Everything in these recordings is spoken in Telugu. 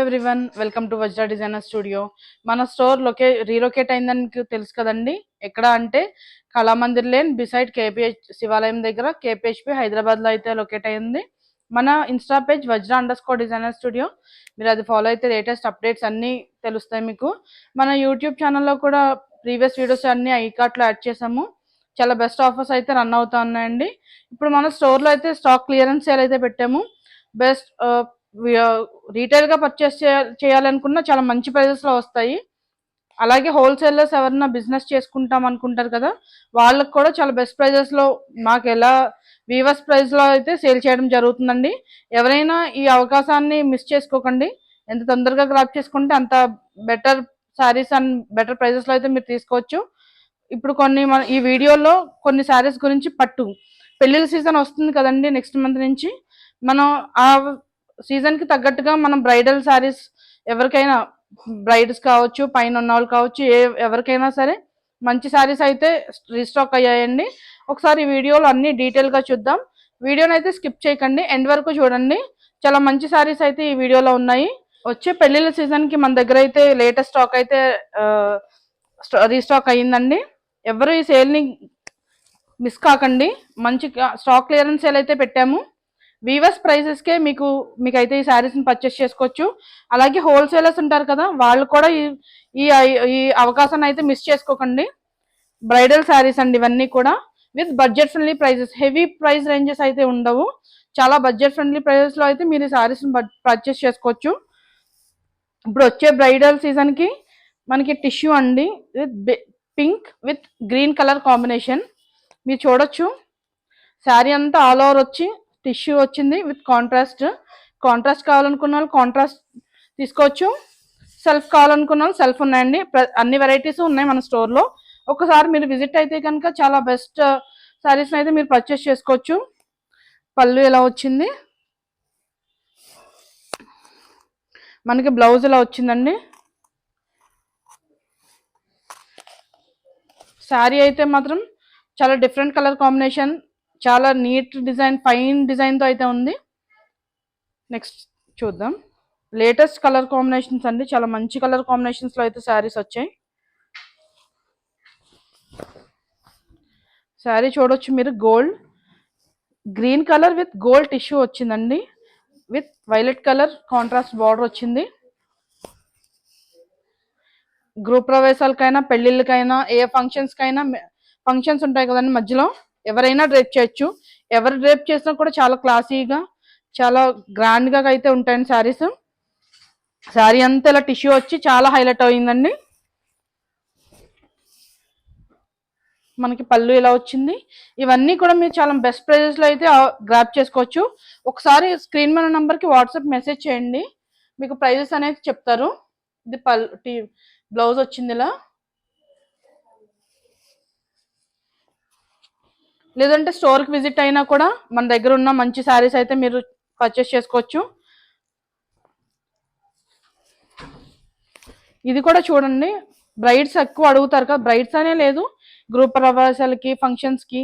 Everyone welcome to Vajra designer studio. మన స్టోర్ రీలొకేట్ అయిందని మీకు తెలుసు కదండి. ఎక్కడ అంటే కళామందిర్ లేన్ బిసైడ్ కేపీహెచ్ శివాలయం దగ్గర కేపీహెచ్పి హైదరాబాద్ లో అయితే లొకేట్ అయింది. మన ఇన్స్టా పేజ్ వజ్రా_డిజైనర్ స్టూడియో. మీరు అది ఫాలో అయితే లేటెస్ట్ అప్డేట్స్ అన్నీ తెలుస్తాయి మీకు. మన యూట్యూబ్ ఛానల్లో కూడా ప్రీవియస్ వీడియోస్ అన్ని ఐకార్ట్లో యాడ్ చేసాము. చాలా బెస్ట్ ఆఫర్స్ అయితే రన్ అవుతా ఉన్నాయండి. ఇప్పుడు మన స్టోర్లో అయితే స్టాక్ క్లియరెన్స్ సేల్ అయితే పెట్టాము. బెస్ట్ రీటైల్ గా పర్చేస్ చేయాలనుకున్నా చాలా మంచి ప్రైజెస్ లో వస్తాయి. అలాగే హోల్సేలర్స్ ఎవరైనా బిజినెస్ చేసుకుంటాం అనుకుంటారు కదా, వాళ్ళకి కూడా చాలా బెస్ట్ ప్రైజెస్ లో మాకు ఎలా వీవర్స్ ప్రైస్ లో అయితే సేల్ చేయడం జరుగుతుందండి. ఎవరైనా ఈ అవకాశాన్ని మిస్ చేసుకోకండి. ఎంత తొందరగా గ్రాప్ చేసుకుంటే అంత better saris and better prices లో అయితే మీరు తీసుకోవచ్చు. ఇప్పుడు ఈ వీడియోలో కొన్ని శారీస్ గురించి పెళ్లిళ్ళ సీజన్ వస్తుంది కదండి. నెక్స్ట్ మంత్ నుంచి మనం ఆ సీజన్ కి తగ్గట్టుగా మనం బ్రైడల్ శారీస్ ఎవరికైనా బ్రైడ్స్ కావచ్చు, పైన ఉన్న వాళ్ళు కావచ్చు, ఎవరికైనా సరే మంచి శారీస్ అయితే రీస్టాక్ అయ్యాయండి. ఒకసారి ఈ వీడియోలో అన్ని డీటెయిల్ గా చూద్దాం. వీడియోని అయితే స్కిప్ చేయకండి, ఎండ్ వరకు చూడండి. చాలా మంచి శారీస్ అయితే ఈ వీడియోలో ఉన్నాయి. వచ్చే పెళ్లిళ్ళ సీజన్ కి మన దగ్గర అయితే లేటెస్ట్ స్టాక్ అయితే రీస్టాక్ అయ్యిందండి. ఎవరు ఈ సేల్ ని మిస్ కాకండి. మంచి స్టాక్ క్లియరెన్స్ సేల్ అయితే పెట్టాము. వీవర్స్ ప్రైసెస్ కే మీకైతే ఈ శారీస్ ని పర్చేస్ చేసుకోవచ్చు. అలాగే హోల్సేలర్స్ ఉంటారు కదా, వాళ్ళు కూడా ఈ అవకాశాన్ని అయితే మిస్ చేసుకోకండి. బ్రైడల్ శారీస్ అండి ఇవన్నీ కూడా with budget friendly prices. Heavy price ranges అయితే ఉండవు. చాలా బడ్జెట్ ఫ్రెండ్లీ ప్రైజెస్ లో అయితే మీరు ఈ శారీస్ ని పర్చేస్ చేసుకోవచ్చు. ఇప్పుడు వచ్చే బ్రైడల్ సీజన్ కి మనకి టిష్యూ అండి with pink with green colour combination. మీరు చూడొచ్చు, శారీ అంతా ఆల్ ఓవర్ వచ్చి టిష్యూ వచ్చింది విత్ కాంట్రాస్ట్ కావాలనుకున్న వాళ్ళు కాంట్రాస్ట్ తీసుకోవచ్చు. సెల్ఫ్ కావాలనుకున్న వాళ్ళు సెల్ఫ్ ఉన్నాయండి. అన్ని వెరైటీస్ ఉన్నాయి మన స్టోర్లో. ఒకసారి మీరు విజిట్ అయితే కనుక చాలా బెస్ట్ శారీస్ అయితే మీరు పర్చేస్ చేసుకోవచ్చు. పళ్ళు ఎలా వచ్చింది, మనకి బ్లౌజ్ ఎలా వచ్చిందండి. శారీ అయితే మాత్రం చాలా డిఫరెంట్ కలర్ కాంబినేషన్, చాలా నీట్ డిజైన్, ఫైన్ డిజైన్తో అయితే ఉంది. నెక్స్ట్ చూద్దాం. లేటెస్ట్ కలర్ కాంబినేషన్స్ అండి, చాలా మంచి కలర్ కాంబినేషన్స్లో అయితే శారీస్ వచ్చాయి. శారీ చూడొచ్చు మీరు, green colour with gold tissue వచ్చిందండి. With violet colour contrast border వచ్చింది. గృహ ప్రవేశాలకైనా పెళ్లిళ్ళకైనా ఏ ఫంక్షన్స్ ఉంటాయి కదండి మధ్యలో, ఎవరైనా డ్రేప్ చేయొచ్చు. ఎవరు డ్రేప్ చేసినా కూడా చాలా క్లాసీగా, చాలా గ్రాండ్ గా అయితే ఉంటాయండి శారీస్. శారీ అంతా ఇలా టిష్యూ వచ్చి చాలా హైలైట్ అయిందండి. మనకి పళ్ళు ఇలా వచ్చింది. ఇవన్నీ కూడా మీరు చాలా బెస్ట్ ప్రైజెస్ లో అయితే గ్రాప్ చేసుకోవచ్చు. ఒకసారి స్క్రీన్ మీద నంబర్ కి వాట్సాప్ మెసేజ్ చేయండి, మీకు ప్రైజెస్ అనేది చెప్తారు. ఇది బ్లౌజ్ వచ్చింది ఇలా. లేదంటే స్టోర్కి విజిట్ అయినా కూడా మన దగ్గర ఉన్న మంచి శారీస్ అయితే మీరు పర్చేస్ చేసుకోవచ్చు. ఇది కూడా చూడండి, బ్రైడ్స్ ఎక్కువ అడుగుతారు కదా, బ్రైడ్స్ అనే లేదు, గ్రూప్ ప్రవేశాలకి, ఫంక్షన్స్కి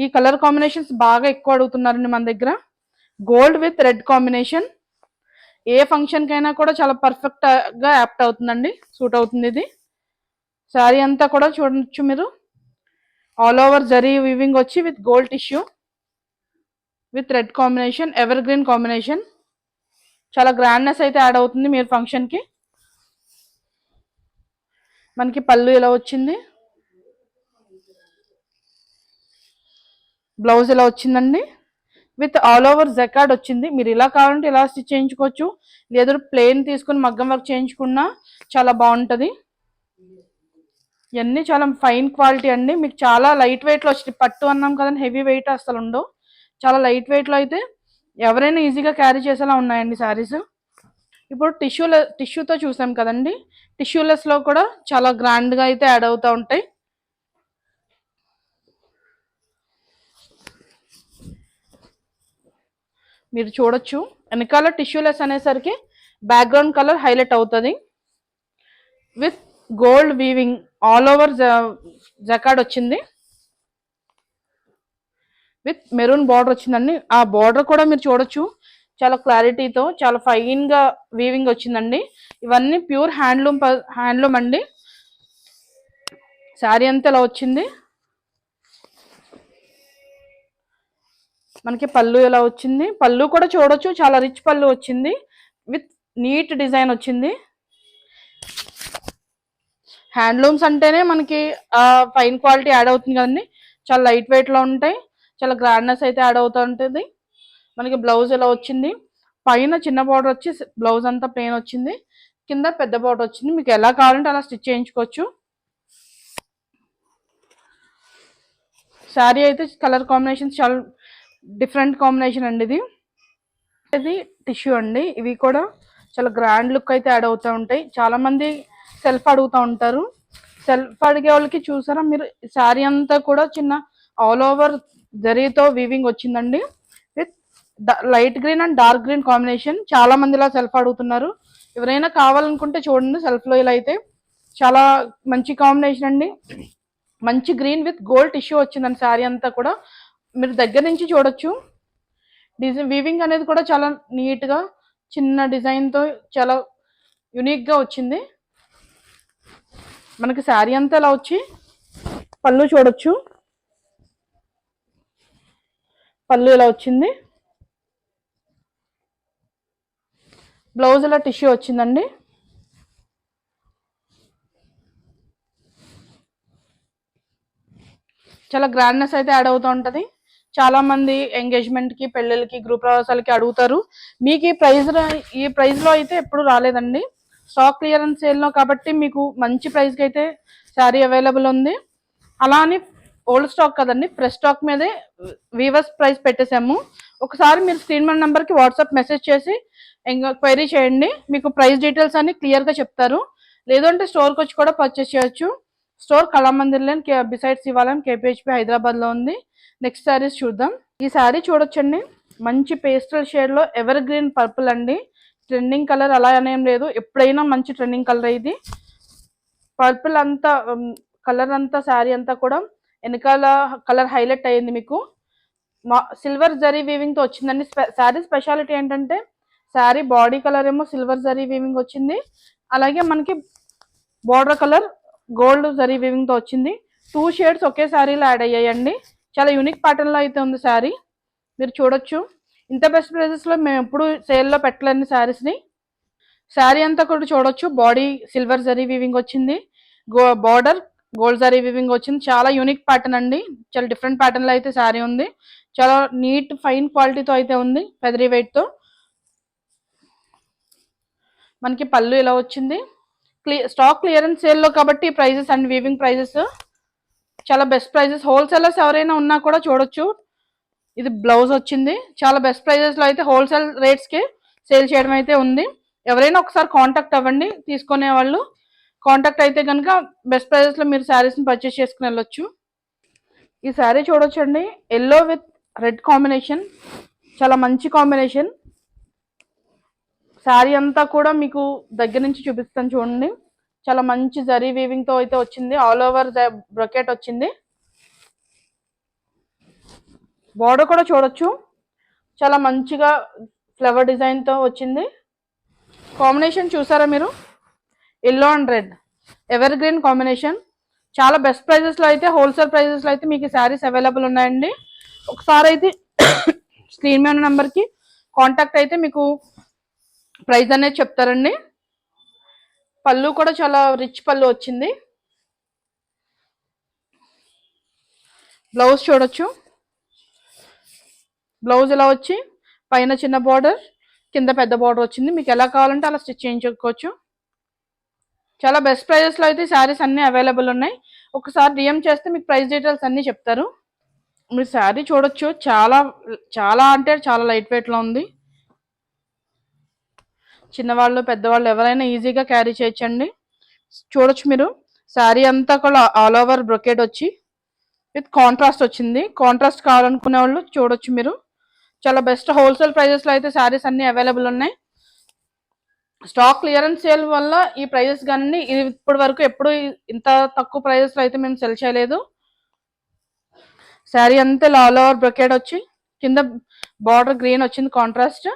ఈ కలర్ కాంబినేషన్స్ బాగా ఎక్కువ అడుగుతున్నారండి మన దగ్గర. గోల్డ్ విత్ రెడ్ కాంబినేషన్ ఏ ఫంక్షన్కైనా కూడా చాలా పర్ఫెక్ట్గా యాప్ట్ అవుతుందండి, సూట్ అవుతుంది. ఇది శారీ అంతా కూడా చూడొచ్చు మీరు, ఆల్ ఓవర్ జరీ వీవింగ్ వచ్చి with gold tissue with red combination, ever green combination. చాలా గ్రాండ్నెస్ అయితే యాడ్ అవుతుంది మీరు ఫంక్షన్కి. మనకి పళ్ళు ఇలా వచ్చింది, బ్లౌజ్ ఇలా వచ్చిందండి విత్ ఆల్ ఓవర్ జకార్డ్ వచ్చింది. మీరు ఇలా కావాలంటే ఇలా స్టిచ్ చేయించుకోవచ్చు, లేదు ప్లెయిన్ తీసుకుని మగ్గం వర్క్ చేయించుకున్నా చాలా బాగుంటుంది. ఇవన్నీ చాలా ఫైన్ క్వాలిటీ అండి. మీకు చాలా లైట్ వెయిట్లో వచ్చింది. పట్టు అన్నాం కదండి, హెవీ వెయిట్ అసలు ఉండవు. చాలా లైట్ వెయిట్లో అయితే ఎవరైనా ఈజీగా క్యారీ చేసేలా ఉన్నాయండి శారీస్. ఇప్పుడు టిష్యూతో చూసాం కదండి, టిష్యూలెస్లో కూడా చాలా గ్రాండ్గా అయితే యాడ్ అవుతూ ఉంటాయి. మీరు చూడొచ్చు, వెనకాల టిష్యూలెస్ అనేసరికి బ్యాక్గ్రౌండ్ కలర్ హైలైట్ అవుతుంది with gold weaving, all over jacquard వచ్చింది విత్ మెరూన్ బార్డర్ వచ్చిందండి. ఆ బార్డర్ కూడా మీరు చూడొచ్చు, చాలా క్లారిటీతో చాలా ఫైన్ గా వీవింగ్ వచ్చిందండి. ఇవన్నీ ప్యూర్ హ్యాండ్లూమ్ అండి. శారీ అంతా ఇలా వచ్చింది. మనకి పళ్ళు ఇలా వచ్చింది. పళ్ళు కూడా చూడొచ్చు, చాలా రిచ్ పళ్ళు వచ్చింది విత్ నీట్ డిజైన్ వచ్చింది. హ్యాండ్లూమ్స్ అంటేనే మనకి ఫైన్ క్వాలిటీ యాడ్ అవుతుంది కదండి. చాలా లైట్ వెయిట్ లో ఉంటాయి, చాలా గ్రాండ్నెస్ అయితే యాడ్ అవుతూ ఉంటుంది. మనకి బ్లౌజ్ ఇలా వచ్చింది. పైన చిన్న బార్డర్ వచ్చి బ్లౌజ్ అంతా ప్లెయిన్ వచ్చింది, కింద పెద్ద బార్డర్ వచ్చింది. మీకు ఎలా కావాలంటే అలా స్టిచ్ చేయించుకోవచ్చు. శారీ అయితే కలర్ కాంబినేషన్ చాలా డిఫరెంట్ కాంబినేషన్ అండి. ఇది టిష్యూ అండి. ఇవి కూడా చాలా గ్రాండ్ లుక్ అయితే యాడ్ అవుతూ ఉంటాయి. చాలా మంది సెల్ఫ్ అడుగుతూ ఉంటారు. సెల్ఫ్ అడిగే వాళ్ళకి చూసారా మీరు, శారీ అంతా కూడా చిన్న ఆల్ ఓవర్ జరీతో వీవింగ్ వచ్చిందండి with light green and dark green combination. చాలా మంది ఇలా సెల్ఫ్ అడుగుతున్నారు. ఎవరైనా కావాలనుకుంటే చూడండి, సెల్ఫ్ లో ఇలా అయితే చాలా మంచి కాంబినేషన్ అండి. మంచి గ్రీన్ విత్ గోల్డ్ టిష్యూ వచ్చిందండి. శారీ అంతా కూడా మీరు దగ్గర నుంచి చూడొచ్చు. డిజైన్ వీవింగ్ అనేది కూడా చాలా నీట్ గా చిన్న డిజైన్ తో చాలా యునిక్ గా వచ్చింది. మనకి శారీ అంతా ఇలా వచ్చి పళ్ళు చూడొచ్చు. పళ్ళు ఇలా వచ్చింది. బ్లౌజ్ ఇలా టిష్యూ వచ్చిందండి. చాలా గ్రాండ్నెస్ అయితే యాడ్ అవుతూ ఉంటది. చాలా మంది ఎంగేజ్మెంట్ కి, పెళ్ళిళ్ళకి, గ్రూప్ ప్రవేశాలకి అడుగుతారు. మీకు ఈ ప్రైస్ లో అయితే ఎప్పుడు రాలేదండి. స్టాక్ క్లియరెన్స్ సేల్ లో కాబట్టి మీకు మంచి ప్రైస్ కి అయితే శారీ అవైలబుల్ ఉంది. అలా అని ఓల్డ్ స్టాక్ కదండి, ఫ్రెష్ స్టాక్ మీదే వీవర్స్ ప్రైస్ పెట్టేసాము. ఒకసారి మీరు స్క్రీన్ మన నెంబర్ కి వాట్సాప్ మెసేజ్ చేసి క్వైరీ చేయండి. మీకు ప్రైస్ డీటెయిల్స్ అన్ని క్లియర్ గా చెప్తారు. లేదంటే స్టోర్కి వచ్చి కూడా పర్చేస్ చేయొచ్చు. స్టోర్ కళామందిర్ లేన్ బిసైడ్ శివాలయం, కేపీహెచ్పి, హైదరాబాద్ లో ఉంది. నెక్స్ట్ శారీస్ చూద్దాం. ఈ శారీ చూడొచ్చండి. మంచి పేస్టల్ షేడ్ లో ఎవర్ గ్రీన్ పర్పుల్ అండి. ట్రెండింగ్ కలర్ అలా అనేం లేదు, ఎప్పుడైనా మంచి ట్రెండింగ్ కలర్ ఇది. పర్పుల్ అంతా కలర్ అంతా శారీ అంతా కూడా వెనకాల కలర్ హైలైట్ అయ్యింది. మీకు సిల్వర్ జరీ వీవింగ్ తో వచ్చిందండి. శారీ స్పెషాలిటీ ఏంటంటే శారీ బాడీ కలర్ ఏమో సిల్వర్ జరీ వీవింగ్ వచ్చింది. అలాగే మనకి border colour gold zari weaving తో వచ్చింది. 2 షేడ్స్ ఒకే శారీలో యాడ్ అయ్యాయండి. చాలా యూనిక్ ప్యాటర్న్ లో అయితే ఉంది శారీ. మీరు చూడొచ్చు. ఇంత బెస్ట్ ప్రైజెస్ లో మేము ఎప్పుడు సేల్లో పెట్టలేని శారీస్ ని. శారీ అంతా కూడా చూడొచ్చు. బాడీ సిల్వర్ జరీ వీవింగ్ వచ్చింది, బార్డర్ గోల్డ్ జరీ వీవింగ్ వచ్చింది. చాలా యూనిక్ ప్యాటర్న్ అండి. చాలా డిఫరెంట్ ప్యాటర్న్ లో అయితే శారీ ఉంది. చాలా నీట్ ఫైన్ క్వాలిటీతో అయితే ఉంది, ఫెదరీ వెయిట్ తో. మనకి పళ్ళు ఇలా వచ్చింది. స్టాక్ క్లియరెన్స్ సేల్ లో కాబట్టి ప్రైజెస్ అండ్ వీవింగ్ ప్రైజెస్ చాలా బెస్ట్ ప్రైజెస్. హోల్సేలర్స్ ఎవరైనా ఉన్నా కూడా చూడొచ్చు. ఇది బ్లౌజ్ వచ్చింది. చాలా బెస్ట్ ప్రైజెస్ లో అయితే హోల్సేల్ రేట్స్ కి సేల్ చేయడం అయితే ఉంది. ఎవరైనా ఒకసారి కాంటాక్ట్ అవ్వండి. తీసుకునే వాళ్ళు కాంటాక్ట్ అయితే కనుక బెస్ట్ ప్రైజెస్ లో మీరు శారీస్ ని పర్చేస్ చేసుకుని వెళ్ళొచ్చు. ఈ శారీ చూడొచ్చండి. ఎల్లో విత్ రెడ్ కాంబినేషన్, చాలా మంచి కాంబినేషన్. శారీ అంతా కూడా మీకు దగ్గర నుంచి చూపిస్తాను చూడండి. చాలా మంచి జరీ వీవింగ్ తో అయితే వచ్చింది. ఆల్ ఓవర్ బ్రొకెట్ వచ్చింది. బార్డర్ కూడా చూడొచ్చు. చాలా మంచిగా ఫ్లవర్ డిజైన్ తో వచ్చింది. కాంబినేషన్ చూసారా మీరు, yellow and red ever green combination. చాలా బెస్ట్ ప్రైజెస్ లో అయితే హోల్సేల్ ప్రైజెస్ లో అయితే మీకు శారీస్ అవైలబుల్ ఉన్నాయండి. ఒకసారి అయితే స్క్రీన్ మీద నెంబర్ కి కాంటాక్ట్ అయితే మీకు ప్రైస్ అనేది చెప్తారండి. పళ్ళు కూడా చాలా రిచ్ పళ్ళు వచ్చింది. బ్లౌజ్ చూడొచ్చు. బ్లౌజ్ ఇలా వచ్చి పైన చిన్న బార్డర్, కింద పెద్ద బార్డర్ వచ్చింది. మీకు ఎలా కావాలంటే అలా స్టిచ్ చేయించుకోవచ్చు. చాలా బెస్ట్ ప్రైజెస్ లో అయితే శారీస్ అన్ని అవైలబుల్ ఉన్నాయి. ఒకసారి డిఎం చేస్తే మీకు ప్రైస్ డీటెయిల్స్ అన్ని చెప్తారు. మీరు శారీ చూడొచ్చు. చాలా చాలా అంటే చాలా లైట్ వెయిట్ లో ఉంది. చిన్నవాళ్ళు, పెద్దవాళ్ళు ఎవరైనా ఈజీగా క్యారీ చేయొచ్చండి. చూడొచ్చు మీరు. శారీ అంతా కూడా ఆల్ ఓవర్ బ్రొకెట్ వచ్చి విత్ కాంట్రాస్ట్ వచ్చింది. కాంట్రాస్ట్ కావాలనుకునే వాళ్ళు చూడొచ్చు మీరు. చాలా బెస్ట్ హోల్సేల్ ప్రైజెస్ లో అయితే శారీస్ అన్ని అవైలబుల్ ఉన్నాయి. స్టాక్ క్లియరెన్స్ సేల్ వల్ల ఈ ప్రైజెస్ కానీ ఇప్పటి వరకు ఎప్పుడు ఇంత తక్కువ ప్రైజెస్ లో అయితే మేము సెల్ చేయలేదు. శారీ అంతా ఆల్ ఓవర్ బ్రొకెట్ వచ్చి కింద బార్డర్ గ్రీన్ వచ్చింది కాంట్రాస్ట్.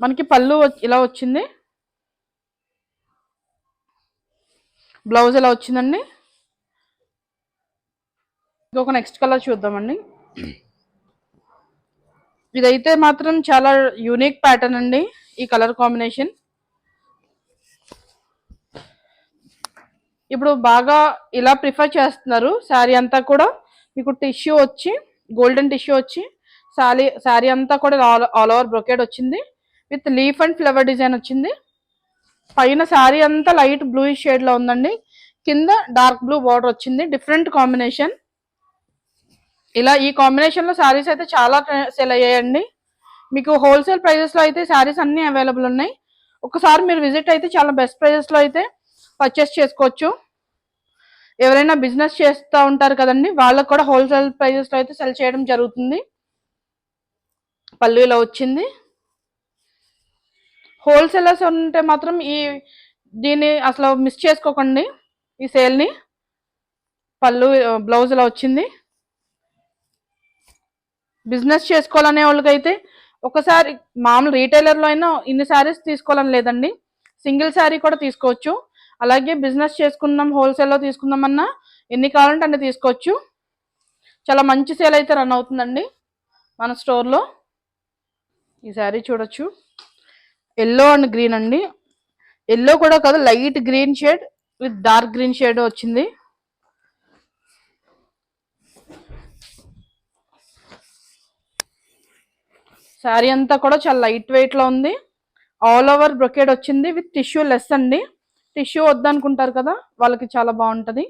మనకి పళ్ళు ఇలా వచ్చింది, బ్లౌజ్ ఇలా వచ్చిందండి. ఇంకొక నెక్స్ట్ కలర్ చూద్దామండి. ఇదైతే మాత్రం చాలా యూనిక్ ప్యాటర్న్ అండి, ఈ కలర్ కాంబినేషన్. ఇప్పుడు బాగా ఇలా ప్రిఫర్ చేస్తున్నారు. శారీ అంతా కూడా మీకు టిష్యూ వచ్చి, గోల్డెన్ టిష్యూ వచ్చి, శారీ అంతా కూడా ఆల్ ఓవర్ బ్రొకేడ్ వచ్చింది with leaf and flower design వచ్చింది. పైన శారీ అంతా లైట్ బ్లూ షేడ్ లో ఉందండి, కింద డార్క్ బ్లూ బార్డర్ వచ్చింది. Different combination. ఇలా ఈ కాంబినేషన్ లో శారీస్ అయితే చాలా సేల్ అయ్యాయండి. మీకు హోల్సేల్ ప్రైజెస్ లో అయితే శారీస్ అన్ని అవైలబుల్ ఉన్నాయి. ఒకసారి మీరు విజిట్ అయితే చాలా బెస్ట్ ప్రైజెస్ లో అయితే పర్చేస్ చేసుకోవచ్చు. ఎవరైనా బిజినెస్ చేస్తూ ఉంటారు కదండి, వాళ్ళకు కూడా హోల్సేల్ ప్రైజెస్ లో అయితే సెల్ చేయడం జరుగుతుంది. పళ్ళు ఇలా వచ్చింది. హోల్సేలర్స్ ఉంటే మాత్రం దీన్ని అసలు మిస్ చేసుకోకండి, ఈ సేల్ని. పళ్ళు బ్లౌజ్ ఇలా వచ్చింది. బిజినెస్ చేసుకోవాలనే వాళ్ళకైతే ఒకసారి మామూలు రీటైలర్లో అయినా ఇన్ని శారీస్ తీసుకోవాలని లేదండి, సింగిల్ శారీ కూడా తీసుకోవచ్చు. అలాగే బిజినెస్ చేసుకుందాం, హోల్సేల్లో తీసుకుందామన్నా ఎన్ని కావాలంటే అన్ని తీసుకోవచ్చు. చాలా మంచి సేల్ అయితే రన్ అవుతుందండి మన స్టోర్లో. ఈ శారీ చూడొచ్చు, ఎల్లో అండ్ గ్రీన్ అండి. ఎల్లో కూడా కాదు, light green shade with dark green shade వచ్చింది. శారీ అంతా కూడా చాలా లైట్ వెయిట్ లో ఉంది. ఆల్ ఓవర్ బ్రొకేడ్ వచ్చింది విత్ టిష్యూ లెస్ అండి. టిష్యూ వద్దనుకుంటారు కదా, వాళ్ళకి చాలా బాగుంటుంది.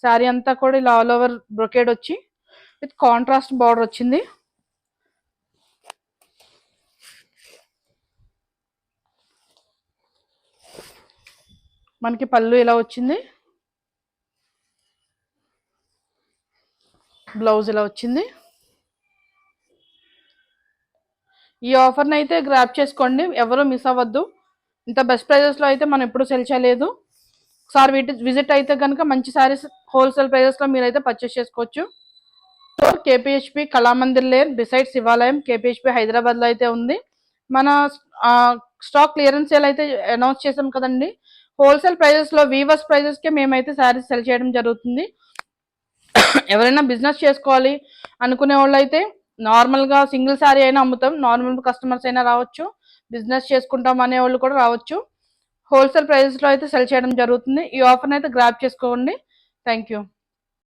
శారీ అంతా కూడా ఇలా ఆల్ ఓవర్ బ్రొకేడ్ వచ్చి విత్ కాంట్రాస్ట్ బార్డర్ వచ్చింది. మనకి పళ్ళు ఇలా వచ్చింది, బ్లౌజ్ ఇలా వచ్చింది. ఈ ఆఫర్ని అయితే గ్రాప్ చేసుకోండి, ఎవరు మిస్ అవ్వద్దు. ఇంత బెస్ట్ ప్రైజెస్లో అయితే మనం ఎప్పుడు సెల్ చేయలేదు. ఒకసారి విజిట్ అయితే కనుక మంచి శారీస్ హోల్సేల్ ప్రైజెస్లో మీరైతే పర్చేస్ చేసుకోవచ్చు. కేపీహెచ్పి కళామందిర్ లేన్ బిసైడ్ శివాలయం, కేపీహెచ్పి హైదరాబాద్లో అయితే ఉంది. మన స్టాక్ క్లియరెన్స్ సేల్ అయితే అనౌన్స్ చేసాం కదండి. హోల్సేల్ ప్రైజెస్లో వీవర్స్ ప్రైజెస్కే మేమైతే శారీస్ సెల్ చేయడం జరుగుతుంది. ఎవరైనా బిజినెస్ చేసుకోవాలి అనుకునే వాళ్ళు అయితే నార్మల్గా సింగిల్ శారీ అయినా అమ్ముతాం, నార్మల్ కస్టమర్స్ అయినా రావచ్చు, బిజినెస్ చేసుకుంటాం అనే వాళ్ళు కూడా రావచ్చు. హోల్సేల్ ప్రైజెస్లో అయితే సెల్ చేయడం జరుగుతుంది. ఈ ఆఫర్ని అయితే గ్రాప్ చేసుకోండి. Thank you.